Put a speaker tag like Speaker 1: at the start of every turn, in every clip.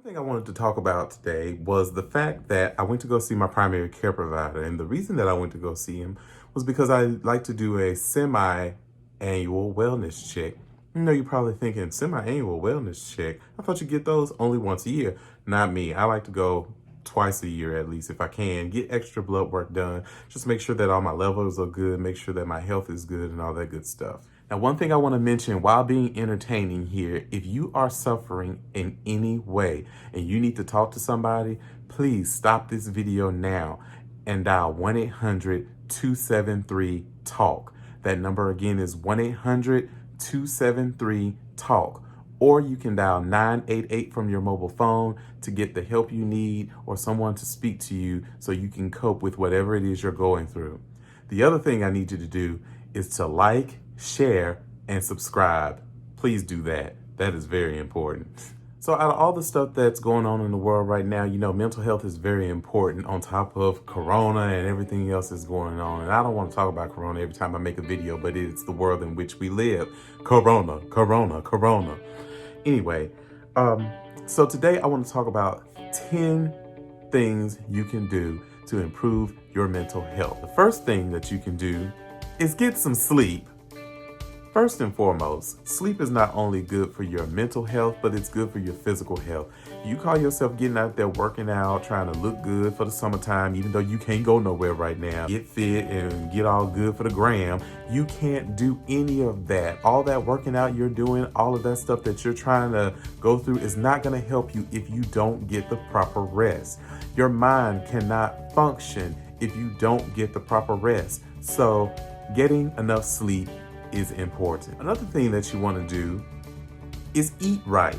Speaker 1: thing I wanted to talk about today was the fact that I went to go see my primary care provider. And the reason that I went to go see him was because I like to do a semi-annual wellness check. You know, you're probably thinking, semi-annual wellness check? I thought you get those only once a year. Not me. I like to go twice a year at least if I can, get extra blood work done, just make sure that all my levels are good, make sure that my health is good and all that good stuff. Now, one thing I want to mention while being entertaining here, if you are suffering in any way and you need to talk to somebody, please stop this video now and dial 1-800-273-TALK. That number again is 1-800-273-TALK. Or you can dial 988 from your mobile phone to get the help you need or someone to speak to you so you can cope with whatever it is you're going through. The other thing I need you to do is to like, share, and subscribe. Please do that. That is very important. So out of all the stuff that's going on in the world right now, you know, mental health is very important on top of Corona and everything else that's going on. And I don't want to talk about Corona every time I make a video, but it's the world in which we live. Corona, Corona, Corona. Anyway, so today I want to talk about 10 things you can do to improve your mental health. The first thing that you can do is get some sleep. First and foremost, sleep is not only good for your mental health, but it's good for your physical health. You call yourself getting out there, working out, trying to look good for the summertime, even though you can't go nowhere right now, get fit and get all good for the gram. You can't do any of that. All that working out you're doing, all of that stuff that you're trying to go through is not going to help you if you don't get the proper rest. Your mind cannot function if you don't get the proper rest. So getting enough sleep is important. Another thing that you want to do is eat right.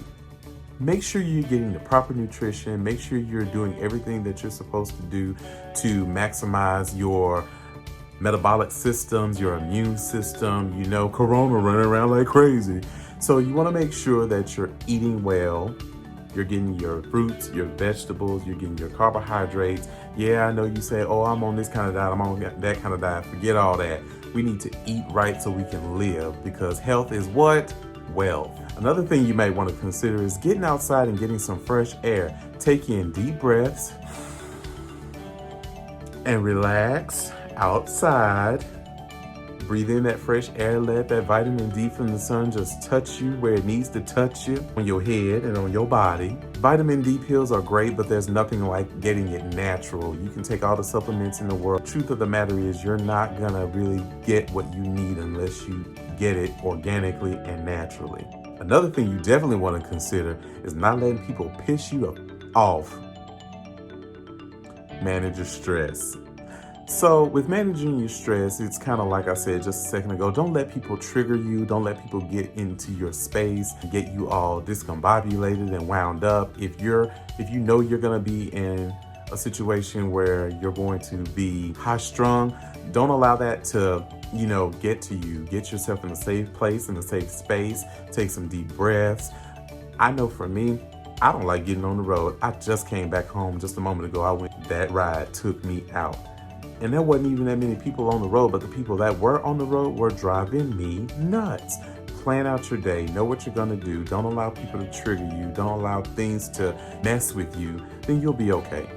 Speaker 1: Make sure you're getting the proper nutrition. Make sure you're doing everything that you're supposed to do to maximize your metabolic systems, your immune system. You know, Corona running around like crazy. So you want to make sure that you're eating well. You're getting your fruits, your vegetables, you're getting your carbohydrates. Yeah, I know you say, oh, I'm on this kind of diet, I'm on that kind of diet. Forget all that. We need to eat right so we can live, because health is what? Wealth. Another thing you might want to consider is getting outside and getting some fresh air. Take in deep breaths and relax outside. Breathe in that fresh air, let that vitamin D from the sun just touch you where it needs to touch you, on your head and on your body. Vitamin D pills are great, but there's nothing like getting it natural. You can take all the supplements in the world. Truth of the matter is you're not gonna really get what you need unless you get it organically and naturally. Another thing you definitely want to consider is not letting people piss you off. Manage your stress. So with managing your stress, it's kind of like I said just a second ago, don't let people trigger you. Don't let people get into your space, get you all discombobulated and wound up. If you know you're going to be in a situation where you're going to be high strung, don't allow that to, get to you. Get yourself in a safe place, in a safe space. Take some deep breaths. I know for me, I don't like getting on the road. I just came back home just a moment ago. That ride took me out. And there wasn't even that many people on the road, but the people that were on the road were driving me nuts. Plan out your day, know what you're gonna do. Don't allow people to trigger you. Don't allow things to mess with you. Then you'll be okay.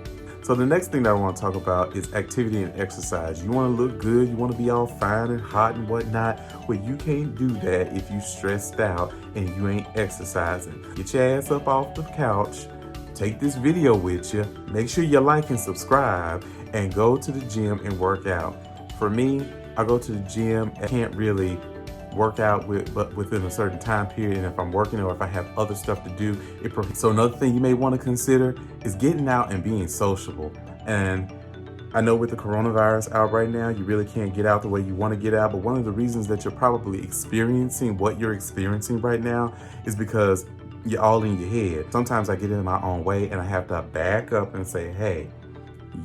Speaker 1: So the next thing that I want to talk about is activity and exercise. You want to look good. You want to be all fine and hot and whatnot. Well, you can't do that if you stressed out and you ain't exercising. Get your ass up off the couch. Take this video with you. Make sure you like and subscribe and go to the gym and work out. For me, I go to the gym and can't really work out but within a certain time period, and if I'm working or if I have other stuff to do, so another thing you may want to consider is getting out and being sociable. And I know with the coronavirus out right now, you really can't get out the way you want to get out, but one of the reasons that you're probably experiencing what you're experiencing right now is because you're all in your head. Sometimes I get in my own way and I have to back up and say, hey,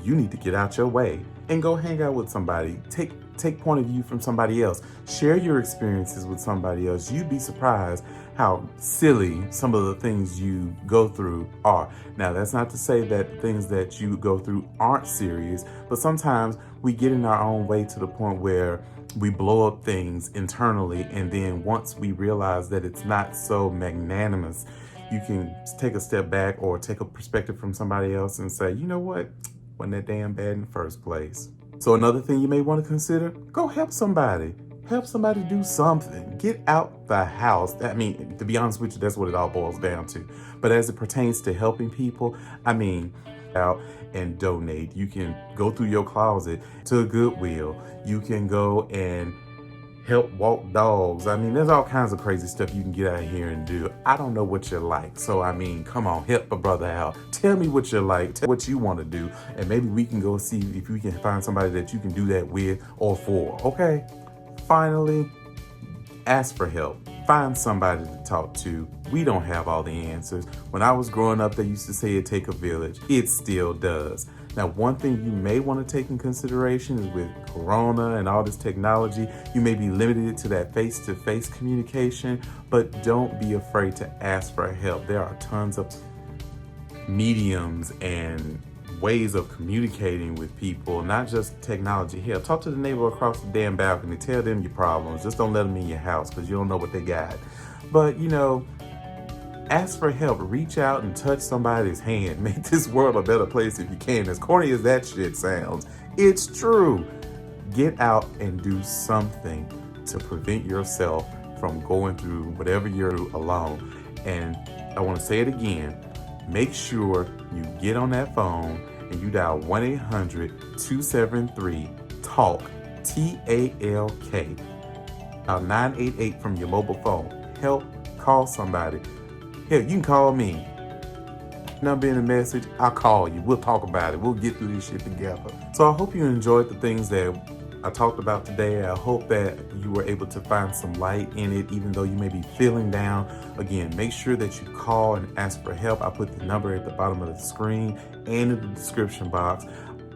Speaker 1: you need to get out your way and go hang out with somebody. Take point of view from somebody else. Share your experiences with somebody else. You'd be surprised how silly some of the things you go through are. Now, that's not to say that the things that you go through aren't serious, but sometimes we get in our own way to the point where we blow up things internally, and then once we realize that it's not so magnanimous, you can take a step back or take a perspective from somebody else and say, you know what, wasn't that damn bad in the first place. So another thing you may want to consider, go help somebody. Help somebody do something. Get out the house. I mean, to be honest with you, that's what it all boils down to. But as it pertains to helping people, I mean, out and donate. You can go through your closet to a Goodwill. You can go and help walk dogs. I mean, there's all kinds of crazy stuff you can get out here and do. I don't know what you're like. So, I mean, come on, help a brother out. Tell me what you're like. Tell what you want to do. And maybe we can go see if we can find somebody that you can do that with or for. Okay? Finally, ask for help. Find somebody to talk to. We don't have all the answers. When I was growing up, they used to say it take a village. It still does. Now, one thing you may want to take in consideration is with Corona and all this technology, you may be limited to that face-to-face communication, but don't be afraid to ask for help. There are tons of mediums and ways of communicating with people, not just technology. Here, talk to the neighbor across the damn balcony. Tell them your problems. Just don't let them in your house because you don't know what they got. But, you know, ask for help. Reach out and touch somebody's hand. Make this world a better place if you can. As corny as that shit sounds, it's true. Get out and do something to prevent yourself from going through whatever you're alone. And I want to say it again. Make sure you get on that phone and you dial 1-800-273-TALK, T-A-L-K. Dial 988 from your mobile phone. Help, call somebody. Hell, you can call me. Number in the message, I'll call you. We'll talk about it. We'll get through this shit together. So I hope you enjoyed the things that I talked about today. I hope that you were able to find some light in it, even though you may be feeling down. Again, make sure that you call and ask for help. I put the number at the bottom of the screen and in the description box.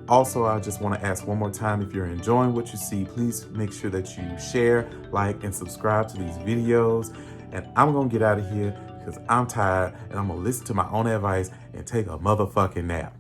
Speaker 1: Also, I just want to ask one more time, if you're enjoying what you see, please make sure that you share, like, and subscribe to these videos. And I'm going to get out of here because I'm tired and I'm going to listen to my own advice and take a motherfucking nap.